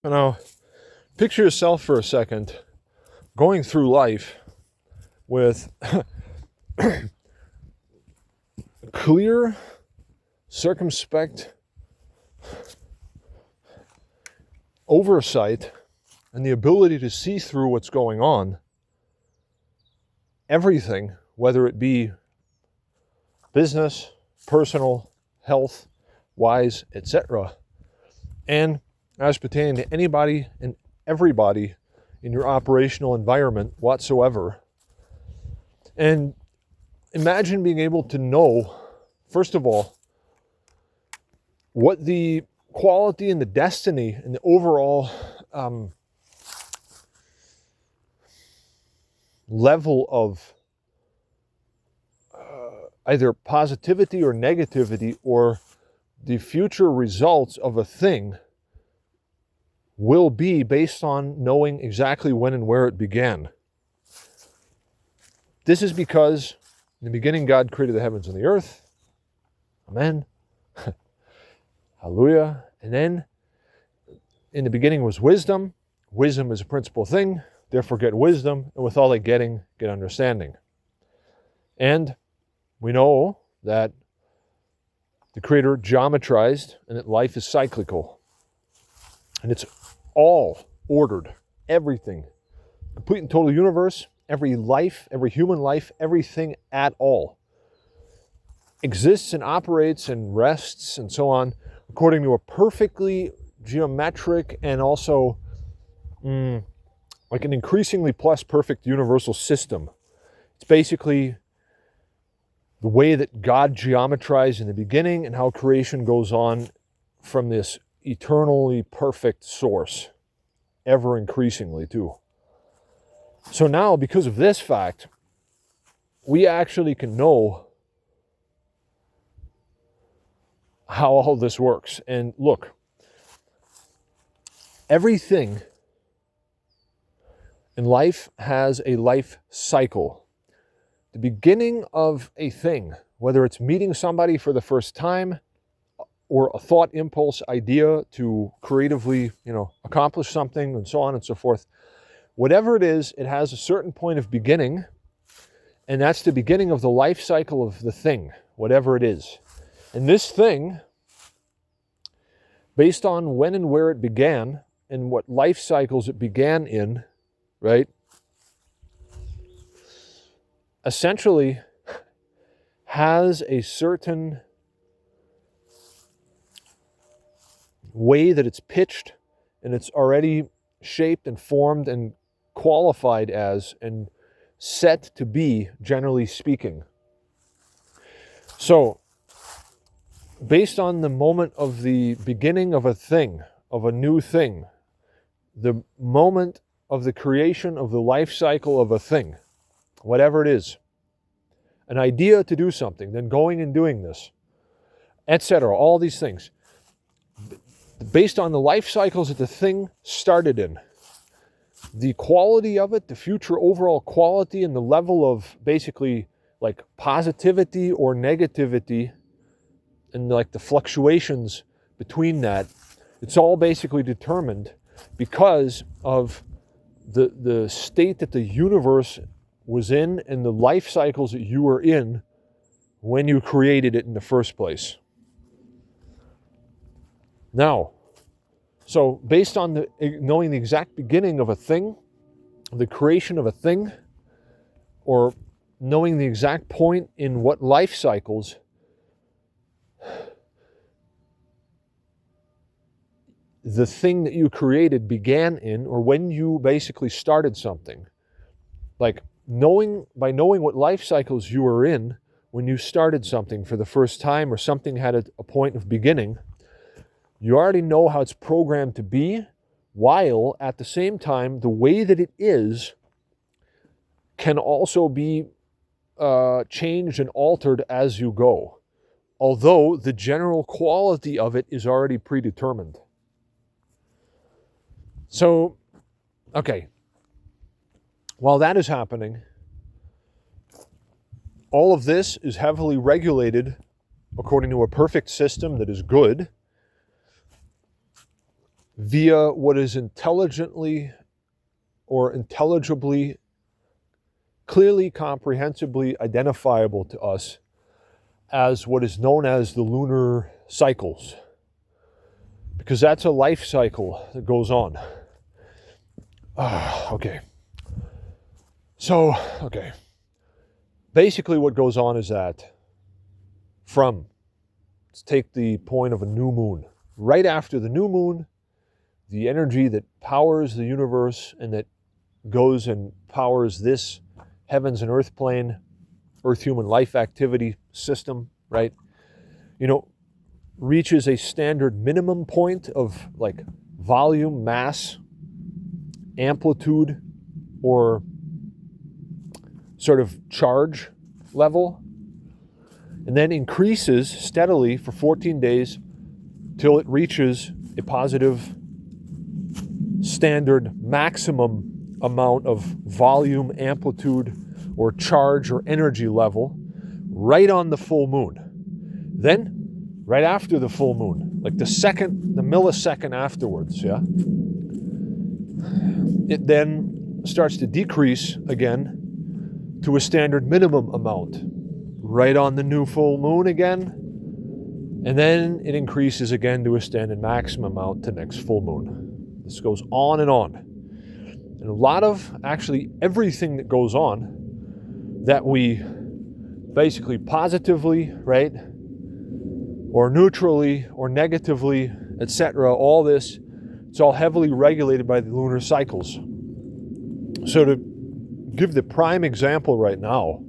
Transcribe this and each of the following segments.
Now, picture yourself for a second going through life with clear, circumspect oversight and the ability to see through what's going on, everything, whether it be business, personal, health, wise, etc., and as pertaining to anybody and everybody in your operational environment whatsoever. And imagine being able to know, first of all, what the quality and the destiny and the overall level of either positivity or negativity or the future results of a thing will be based on knowing exactly when and where it began. This is because in the beginning God created the heavens and the earth. Amen. Hallelujah. And then in the beginning was wisdom. Wisdom is a principal thing. Therefore get wisdom. And with all that getting, get understanding. And we know that the Creator geometrized and that life is cyclical. And it's all ordered. Everything. Complete and total universe. Every life, every human life, everything at all exists and operates and rests and so on according to a perfectly geometric and also like an increasingly plus perfect universal system. It's basically the way that God geometrized in the beginning and how creation goes on from this eternally perfect source, ever increasingly too. So now, because of this fact, we actually can know how all this works. And look, everything in life has a life cycle. The beginning of a thing, whether it's meeting somebody for the first time or a thought, impulse, idea to creatively, accomplish something and so on and so forth, whatever it is, it has a certain point of beginning, and that's the beginning of the life cycle of the thing, whatever it is. And this thing, based on when and where it began and what life cycles it began in, right, essentially has a certain way that it's pitched and it's already shaped and formed and qualified as and set to be, generally speaking. So, based on the moment of the beginning of a thing, of a new thing, the moment of the creation of the life cycle of a thing, whatever it is, an idea to do something, then going and doing this, etc., all these things, based on the life cycles that the thing started in, the quality of it, the future overall quality and the level of basically like positivity or negativity and like the fluctuations between that, it's all basically determined because of the state that the universe was in and the life cycles that you were in when you created it in the first place. Now, so based on knowing the exact beginning of a thing, the creation of a thing, or knowing the exact point in what life cycles the thing that you created began in, or when you basically started something, like by knowing what life cycles you were in when you started something for the first time or something had a point of beginning, you already know how it's programmed to be, while at the same time, the way that it is can also be changed and altered as you go, although the general quality of it is already predetermined. So, okay, while that is happening, all of this is heavily regulated according to a perfect system that is good, via what is intelligently or intelligibly, clearly, comprehensibly identifiable to us as what is known as the lunar cycles. Because that's a life cycle that goes on. Okay. So, okay. Basically what goes on is that let's take the point of a new moon. Right after the new moon, the energy that powers the universe and that goes and powers this heavens and earth plane, earth human life activity system, right? Reaches a standard minimum point of like volume, mass, amplitude, or sort of charge level, and then increases steadily for 14 days till it reaches a positive standard maximum amount of volume, amplitude, or charge or energy level right on the full moon. Then, right after the full moon, like the millisecond afterwards, yeah? It then starts to decrease again to a standard minimum amount, right on the new full moon again, and then it increases again to a standard maximum amount to next full moon. This goes on and on. And a lot of, actually everything that goes on that we basically positively, right, or neutrally or negatively, etc., all this, it's all heavily regulated by the lunar cycles. So to give the prime example right now,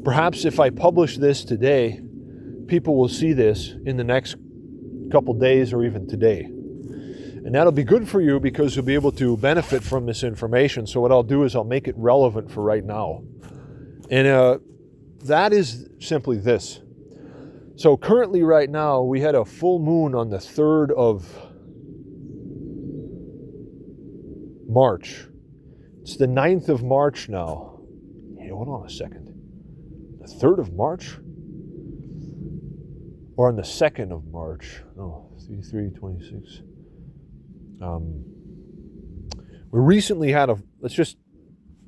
perhaps if I publish this today, people will see this in the next couple days or even today. And that'll be good for you because you'll be able to benefit from this information. So what I'll do is I'll make it relevant for right now. And that is simply this. So currently right now, we had a full moon on the 3rd of March. It's the 9th of March now. Hey, hold on a second. The 3rd of March? Or on the 2nd of March? No, 3/26. We recently had let's just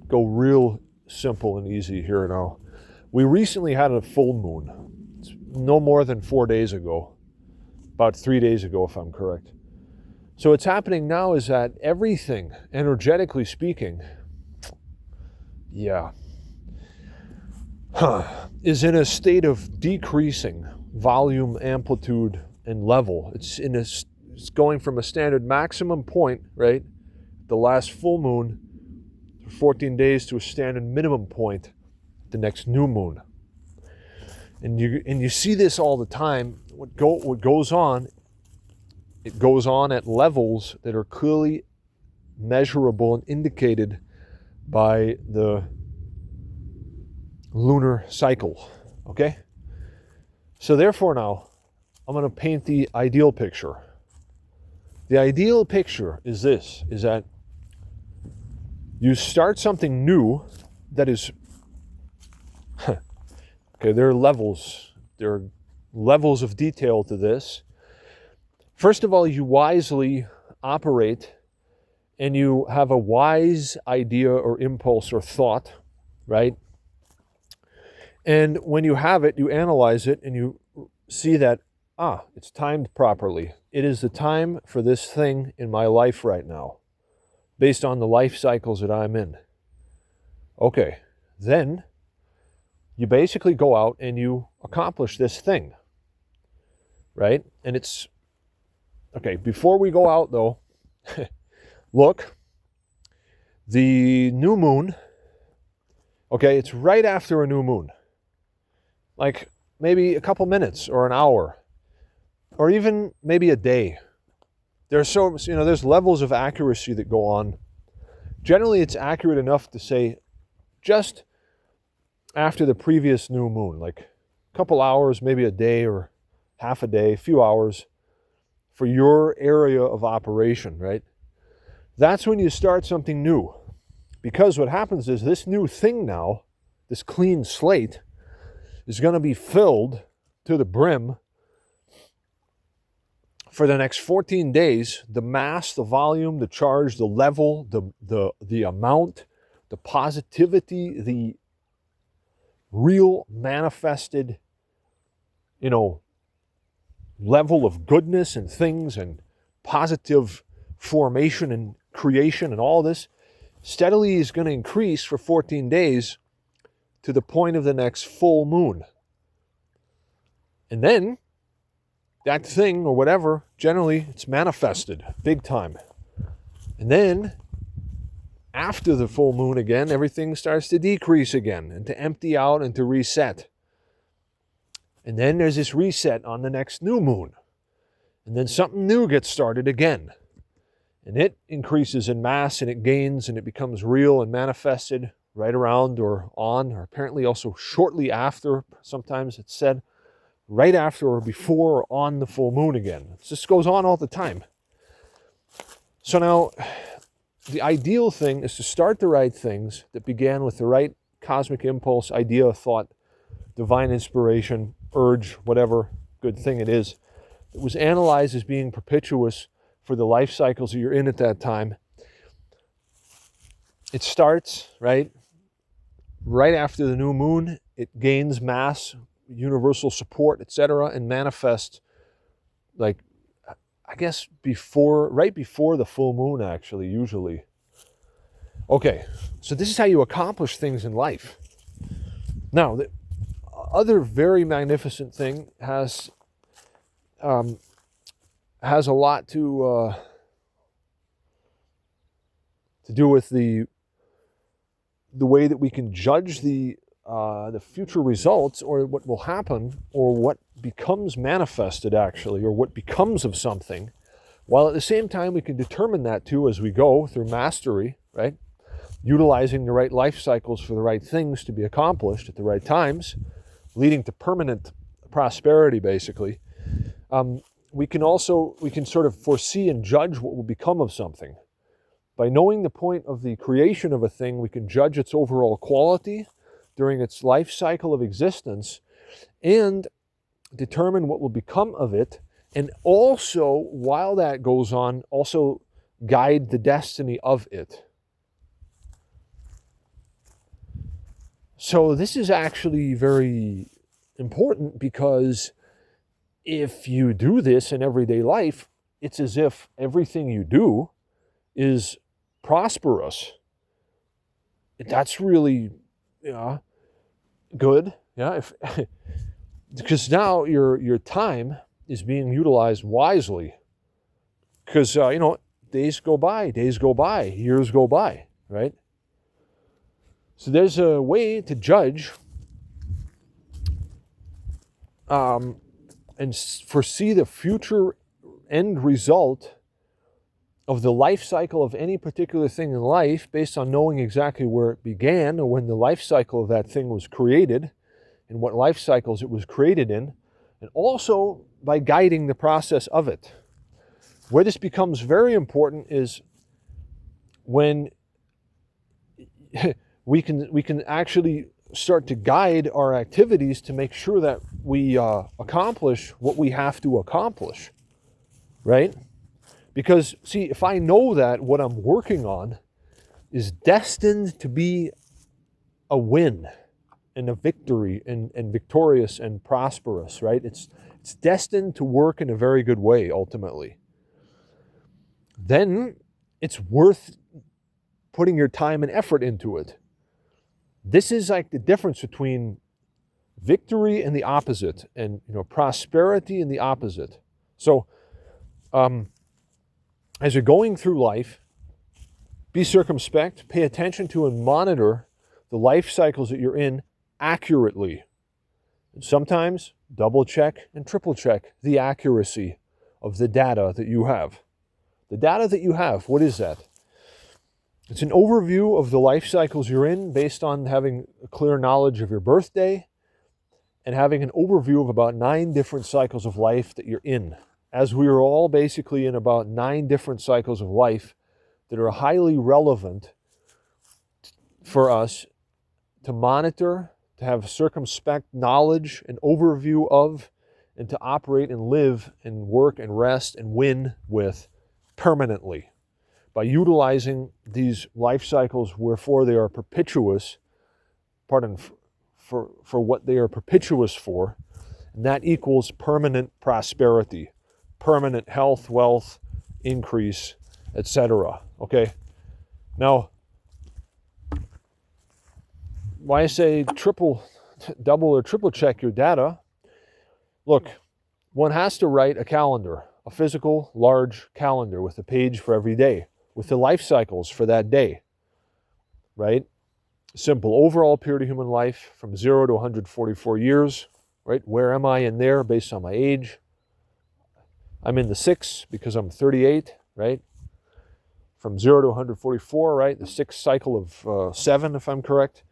go real simple and easy here now. We recently had a full moon. It's no more than 4 days ago. About 3 days ago, if I'm correct. So what's happening now is that everything, energetically speaking, is in a state of decreasing volume, amplitude, and level. It's going from a standard maximum point, right, the last full moon, for 14 days to a standard minimum point, the next new moon. And you see this all the time. What goes on, it goes on at levels that are clearly measurable and indicated by the lunar cycle, okay? So therefore now, I'm going to paint the ideal picture. The ideal picture is this, is that you start something new that is, okay, there are levels of detail to this. First of all, you wisely operate and you have a wise idea or impulse or thought, right? And when you have it, you analyze it and you see that, it's timed properly. It is the time for this thing in my life right now, based on the life cycles that I'm in. Okay, then you basically go out and you accomplish this thing, right? And it's, okay, before we go out though, look, the new moon, okay, it's right after a new moon. Like maybe a couple minutes or an hour, or even maybe a day. There's levels of accuracy that go on. Generally, it's accurate enough to say just after the previous new moon, like a couple hours, maybe a day or half a day, a few hours for your area of operation, right? That's when you start something new. Because what happens is this new thing now, this clean slate, is going to be filled to the brim for the next 14 days, the mass, the volume, the charge, the level, the amount, the positivity, the real manifested, level of goodness and things and positive formation and creation and all this steadily is going to increase for 14 days to the point of the next full moon. And then that thing or whatever, generally it's manifested big time. And then after the full moon again, everything starts to decrease again and to empty out and to reset. And then there's this reset on the next new moon. And then something new gets started again. And it increases in mass and it gains and it becomes real and manifested right around or on, or apparently also shortly after, sometimes it's said, right after or before or on the full moon again. It just goes on all the time. So now, the ideal thing is to start the right things that began with the right cosmic impulse, idea, thought, divine inspiration, urge, whatever good thing it is. It was analyzed as being perpetuous for the life cycles that you're in at that time. It starts, right after the new moon. It gains mass, universal support, etc., and manifests right before the full moon, actually, usually. Okay, so this is how you accomplish things in life. Now, the other very magnificent thing has a lot to do with the way that we can judge the future results, or what will happen, or what becomes manifested actually, or what becomes of something, while at the same time we can determine that too as we go through mastery, right? Utilizing the right life cycles for the right things to be accomplished at the right times, leading to permanent prosperity, basically. We can sort of foresee and judge what will become of something. By knowing the point of the creation of a thing, we can judge its overall quality during its life cycle of existence and determine what will become of it, and also, while that goes on, also guide the destiny of it. So this is actually very important, because if you do this in everyday life, it's as if everything you do is prosperous. That's really good. Yeah, because now your time is being utilized wisely. Because days go by, years go by, right? So there's a way to judge and foresee the future end result of the life cycle of any particular thing in life based on knowing exactly where it began, or when the life cycle of that thing was created and what life cycles it was created in, and also by guiding the process of it. Where this becomes very important is when we can actually start to guide our activities to make sure that we accomplish what we have to accomplish, right? Because, see, if I know that what I'm working on is destined to be a win and a victory and victorious and prosperous, right? It's destined to work in a very good way, ultimately. Then it's worth putting your time and effort into it. This is like the difference between victory and the opposite, and prosperity and the opposite. So, as you're going through life, be circumspect, pay attention to and monitor the life cycles that you're in accurately. And sometimes double check and triple check the accuracy of the data that you have. The data that you have, what is that? It's an overview of the life cycles you're in based on having a clear knowledge of your birthday and having an overview of about 9 different cycles of life that you're in. As we are all basically in about 9 different cycles of life that are highly relevant for us to monitor, to have circumspect knowledge and overview of, and to operate and live and work and rest and win with permanently. By utilizing these life cycles wherefore they are perpetuous, for what they are perpetuous for, and that equals permanent prosperity, permanent health, wealth, increase, etc. Okay? Now, why I say double or triple check your data, look, one has to write a calendar, a physical, large calendar with a page for every day, with the life cycles for that day, right? Simple overall period of human life from 0 to 144 years, right? Where am I in there based on my age? I'm in the 6 because I'm 38, right? From 0 to 144, right? The 6th cycle of 7, if I'm correct.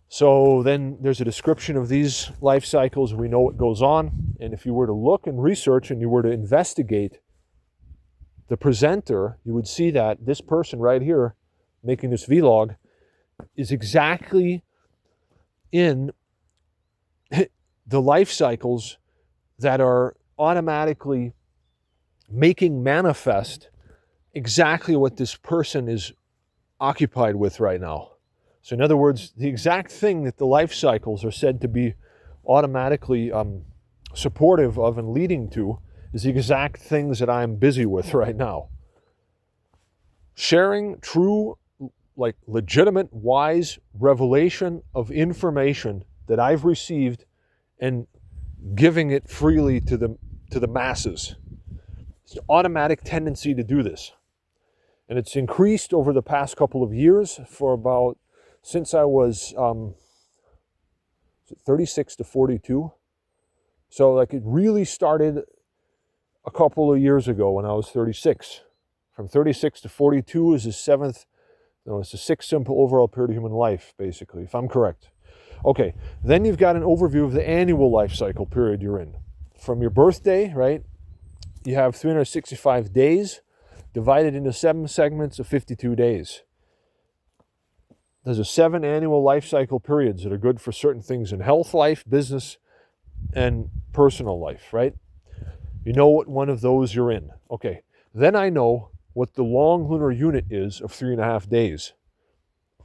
So then there's a description of these life cycles. We know what goes on. And if you were to look and research and you were to investigate the presenter, you would see that this person right here making this vlog is exactly in the life cycles that are automatically making manifest exactly what this person is occupied with right now. So in other words, the exact thing that the life cycles are said to be automatically supportive of and leading to is the exact things that I'm busy with right now. Sharing true, like legitimate, wise revelation of information that I've received and giving it freely to the masses. It's an automatic tendency to do this. And it's increased over the past couple of years since I was 36 to 42. So like it really started a couple of years ago when I was 36. From 36 to 42 is it's the 6th simple overall period of human life, basically, if I'm correct. Okay, then you've got an overview of the annual life cycle period you're in. From your birthday, right, you have 365 days divided into 7 segments of 52 days. There's 7 annual life cycle periods that are good for certain things in health life, business, and personal life, right? You know what one of those you're in. Okay, then I know what the long lunar unit is of 3.5 days.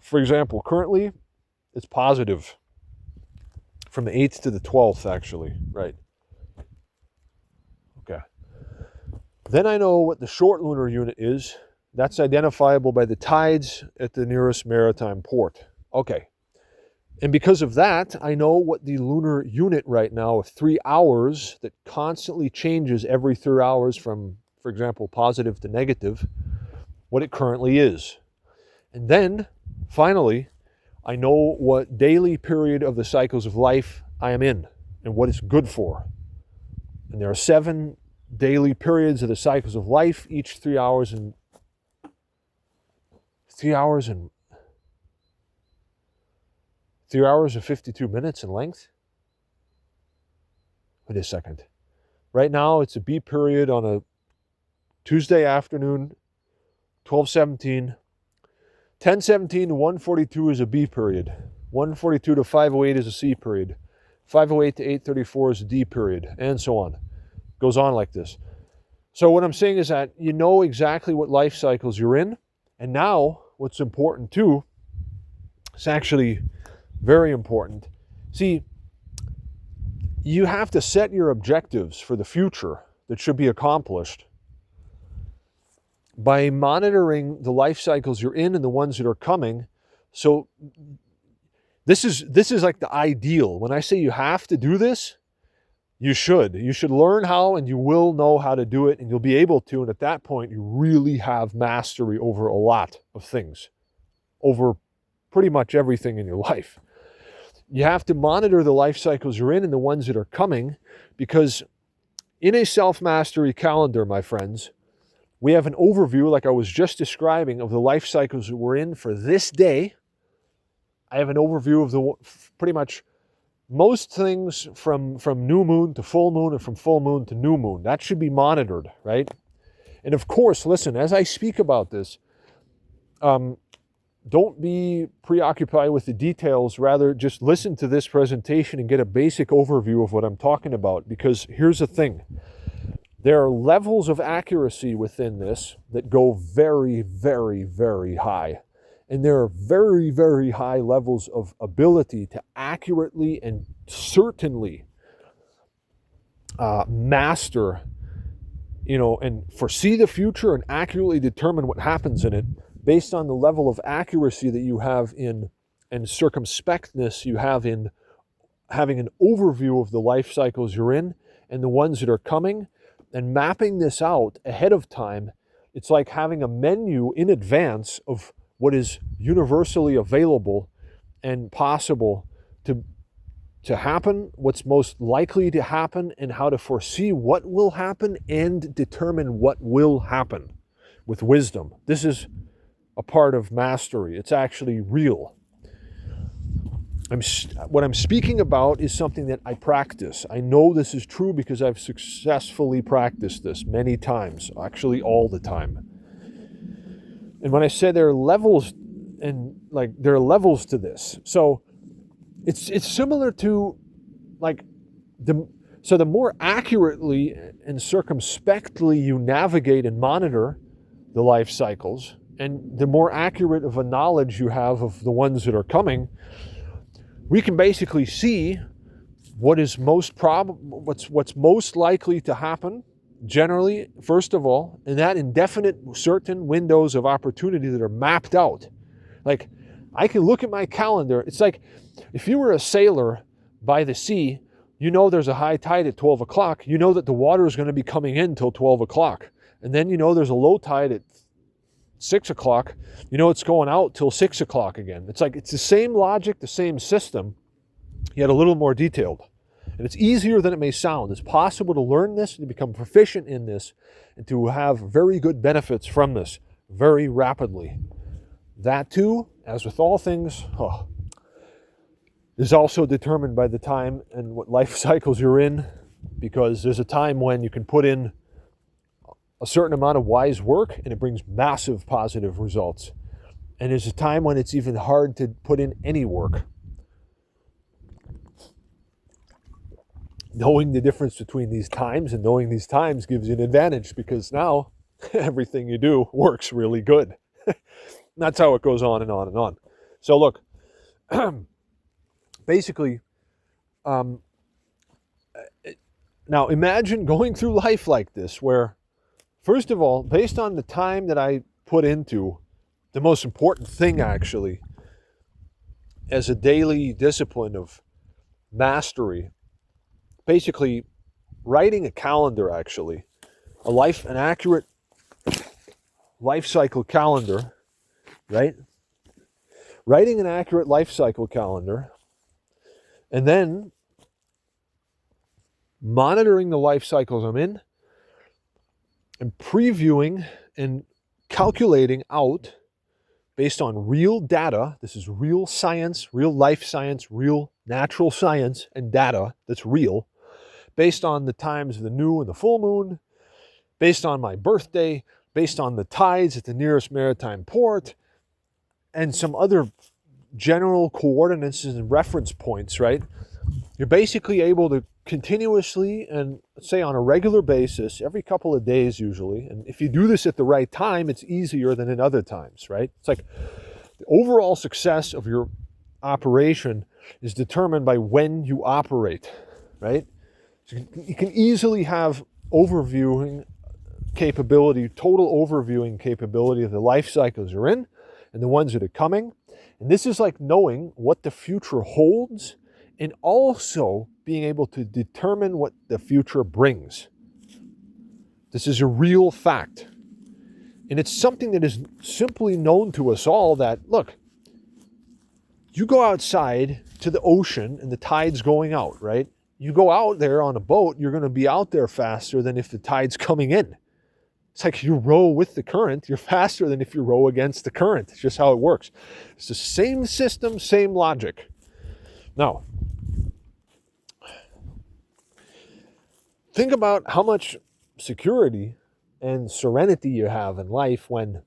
For example, currently it's positive from the 8th to the 12th, actually, right? Okay. Then I know what the short lunar unit is. That's identifiable by the tides at the nearest maritime port. Okay. And because of that, I know what the lunar unit right now of 3 hours that constantly changes every 3 hours from, for example, positive to negative, what it currently is. And then, finally, I know what daily period of the cycles of life I am in and what it's good for. And there are 7 daily periods of the cycles of life, each 3 hours and 3 hours and 52 minutes in length. Wait a second. Right now, it's a B period on a Tuesday afternoon, 12:17. 10:17 to 1:42 is a B period. 1:42 to 5:08 is a C period. 5:08 to 8:34 is a D period, and so on. Goes on like this. So what I'm saying is that you know exactly what life cycles you're in, and now what's important too, it's actually very important. See, you have to set your objectives for the future that should be accomplished by monitoring the life cycles you're in and the ones that are coming. So this is like the ideal. When I say you have to do this, you should learn how, and you will know how to do it, and you'll be able to. And at that point, you really have mastery over a lot of things, over pretty much everything in your life. You have to monitor the life cycles you're in and the ones that are coming, because in a self-mastery calendar, my friends, we have an overview, like I was just describing, of the life cycles that we're in for this day. I have an overview of pretty much most things from new moon to full moon, and from full moon to new moon. That should be monitored, right? And of course, listen, as I speak about this, don't be preoccupied with the details. Rather, just listen to this presentation and get a basic overview of what I'm talking about. Because here's the thing. There are levels of accuracy within this that go very, very, very high. And there are very, very high levels of ability to accurately and certainly master, and foresee the future and accurately determine what happens in it based on the level of accuracy that you have in, and circumspectness you have in having an overview of the life cycles you're in and the ones that are coming, and mapping this out ahead of time. It's like having a menu in advance of what is universally available and possible to happen, what's most likely to happen, and how to foresee what will happen and determine what will happen with wisdom. This is a part of mastery. It's actually real. What I'm speaking about is something that I practice. I know this is true because I've successfully practiced this many times, actually all the time. And when I say there are levels, there are levels to this. So it's similar to the more accurately and circumspectly you navigate and monitor the life cycles, and the more accurate of a knowledge you have of the ones that are coming, we can basically see what is what's most likely to happen generally, first of all, and that indefinite certain windows of opportunity that are mapped out. Like, I can look at my calendar. It's like if you were a sailor by the sea, there's a high tide at 12 o'clock. You know that the water is going to be coming in till 12 o'clock. And then there's a low tide at 6 o'clock. It's going out till 6 o'clock again. It's like it's the same logic, the same system, yet a little more detailed. And it's easier than it may sound. It's possible to learn this, to become proficient in this, and to have very good benefits from this very rapidly. That too, as with all things, is also determined by the time and what life cycles you're in, because there's a time when you can put in a certain amount of wise work and it brings massive positive results. And there's a time when it's even hard to put in any work. Knowing the difference between these times and knowing these times gives you an advantage, because now everything you do works really good. That's how it goes on and on and on. So look, basically, now imagine going through life like this, where, first of all, based on the time that I put into the most important thing, actually, as a daily discipline of mastery, basically writing a calendar, actually, an accurate life cycle calendar, right? Writing an accurate life cycle calendar, and then monitoring the life cycles I'm in, and previewing and calculating out based on real data. This is real science, real life science, real natural science and data that's real, based on the times of the new and the full moon, based on my birthday, based on the tides at the nearest maritime port, and some other general coordinates and reference points, right? You're basically able to continuously, and say on a regular basis, every couple of days usually, and if you do this at the right time, it's easier than in other times, right? It's like the overall success of your operation is determined by when you operate, right? So you can easily have overviewing capability, total overviewing capability of the life cycles you're in and the ones that are coming. And this is like knowing what the future holds and also being able to determine what the future brings. This is a real fact. And it's something that is simply known to us all, that, look, you go outside to the ocean and the tide's going out, right? You go out there on a boat, you're going to be out there faster than if the tide's coming in. It's like you row with the current, you're faster than if you row against the current. It's just how it works. It's the same system, same logic. Now, think about how much security and serenity you have in life when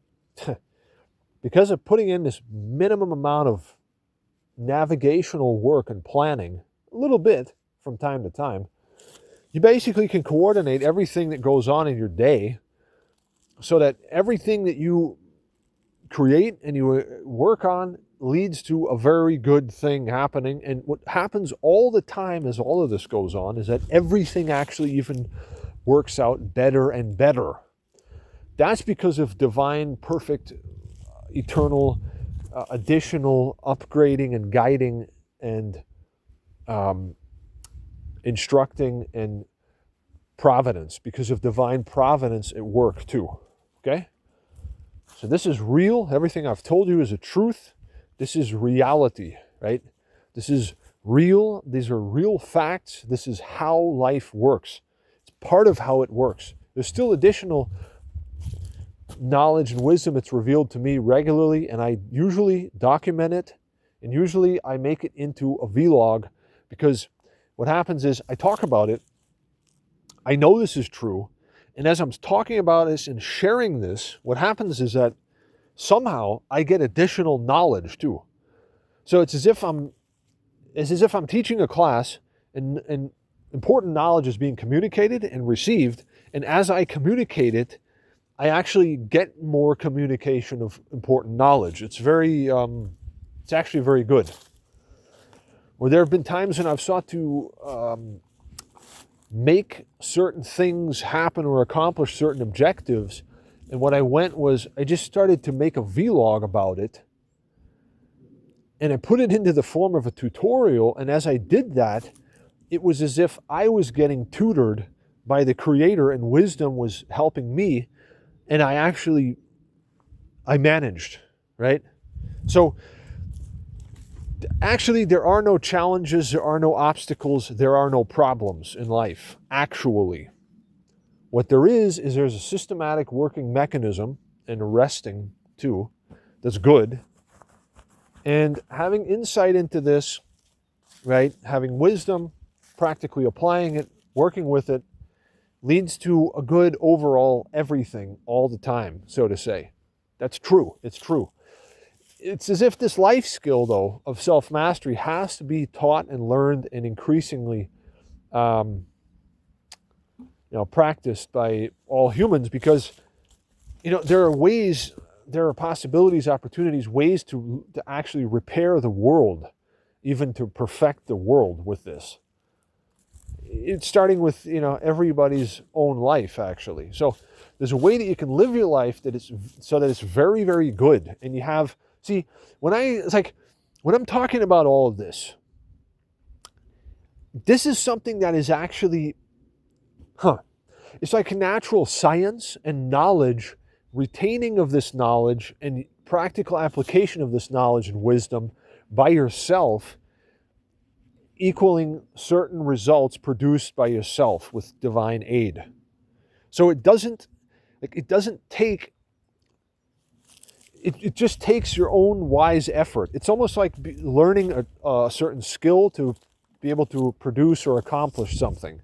because of putting in this minimum amount of navigational work and planning, a little bit from time to time, you basically can coordinate everything that goes on in your day so that everything that you create and you work on leads to a very good thing happening. And what happens all the time as all of this goes on is that everything actually even works out better and better. That's because of divine, perfect, eternal, additional upgrading and guiding and instructing and providence. Because of divine providence at work too. Okay? So this is real. Everything I've told you is a truth. This is reality, right? This is real. These are real facts. This is how life works. It's part of how it works. There's still additional knowledge and wisdom that's revealed to me regularly, and I usually document it, and usually I make it into a vlog, because what happens is I talk about it. I know this is true. And as I'm talking about this and sharing this, what happens is that somehow I get additional knowledge too. So it's as if I'm teaching a class and important knowledge is being communicated and received. And as I communicate it, I actually get more communication of important knowledge. It's actually very good. Where there have been times when I've sought to make certain things happen or accomplish certain objectives. And what I went was, I just started to make a vlog about it. And I put it into the form of a tutorial. And as I did that, it was as if I was getting tutored by the Creator and wisdom was helping me. And I managed, right? So actually, there are no challenges, there are no obstacles, there are no problems in life, actually. What there is there's a systematic working mechanism, and resting too, that's good. And having insight into this, right, having wisdom, practically applying it, working with it, leads to a good overall everything all the time, so to say. That's true, it's true. It's as if this life skill, though, of self-mastery has to be taught and learned and increasingly practiced by all humans, because there are possibilities, opportunities, ways to actually repair the world, even to perfect the world with this. It's starting with everybody's own life, actually. So there's a way that you can live your life that it's very, very good. And you have, see, when I'm talking about all of this is something that is actually, it's like natural science and knowledge, retaining of this knowledge and practical application of this knowledge and wisdom by yourself, equaling certain results produced by yourself with divine aid. So it just takes your own wise effort. It's almost like learning a certain skill to be able to produce or accomplish something.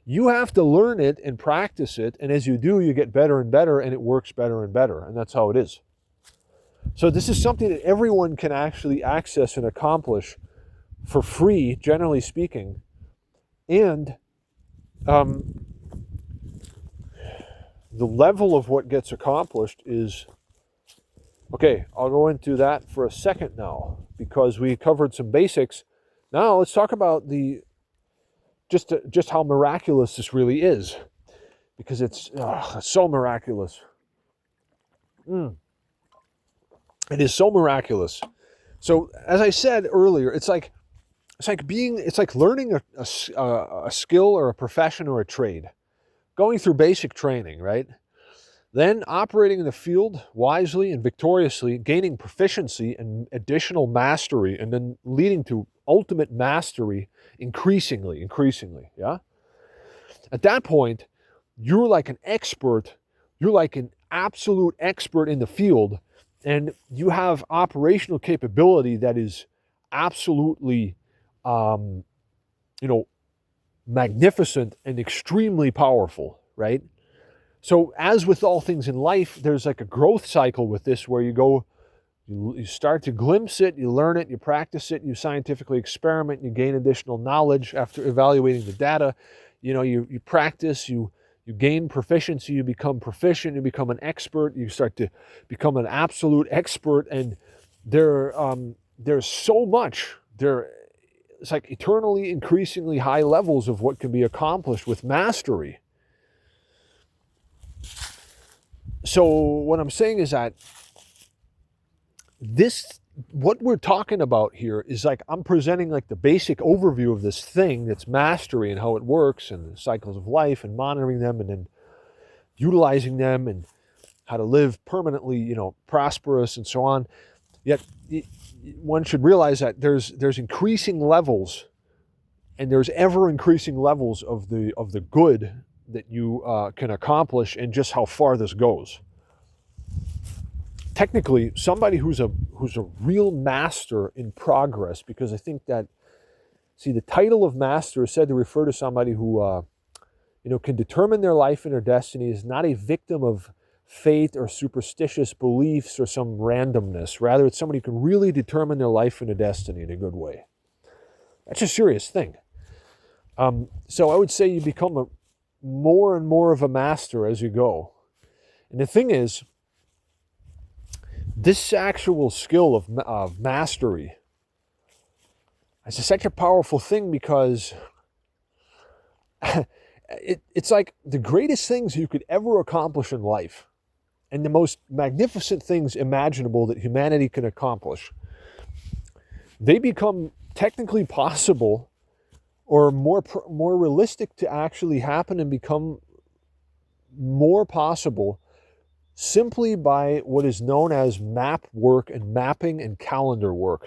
You have to learn it and practice it, and as you do, you get better and better, and it works better and better, and that's how it is. So this is something that everyone can actually access and accomplish for free, generally speaking. And the level of what gets accomplished is, okay, I'll go into that for a second now, because we covered some basics. Now let's talk about just how miraculous this really is, because it's so miraculous. It is so miraculous. So as I said earlier, it's like learning a skill or a profession or a trade, going through basic training, right? Then operating in the field wisely and victoriously, gaining proficiency and additional mastery, and then leading to ultimate mastery increasingly, yeah? At that point, you're like an expert, you're like an absolute expert in the field, and you have operational capability that is absolutely, magnificent and extremely powerful, right? So as with all things in life, there's like a growth cycle with this where you go You start to glimpse it, you learn it, you practice it, you scientifically experiment, you gain additional knowledge after evaluating the data. You practice, you gain proficiency, you become proficient, you become an expert, you start to become an absolute expert, and there's so much. It's like eternally increasingly high levels of what can be accomplished with mastery. So what I'm saying is that what we're talking about here is like, I'm presenting like the basic overview of this thing that's mastery and how it works and the cycles of life and monitoring them and then utilizing them and how to live permanently, prosperous and so on. Yet one should realize that there's increasing levels, and there's ever increasing levels of the good that you can accomplish, and just how far this goes. Technically, somebody who's a real master in progress, because I think that, the title of master is said to refer to somebody who can determine their life and their destiny, is not a victim of fate or superstitious beliefs or some randomness. Rather, it's somebody who can really determine their life and their destiny in a good way. That's a serious thing. So I would say you become more and more of a master as you go. And the thing is, this actual skill of mastery is such a powerful thing, because it's like the greatest things you could ever accomplish in life, and the most magnificent things imaginable that humanity can accomplish, they become technically possible or more realistic to actually happen and become more possible simply by what is known as map work and mapping and calendar work.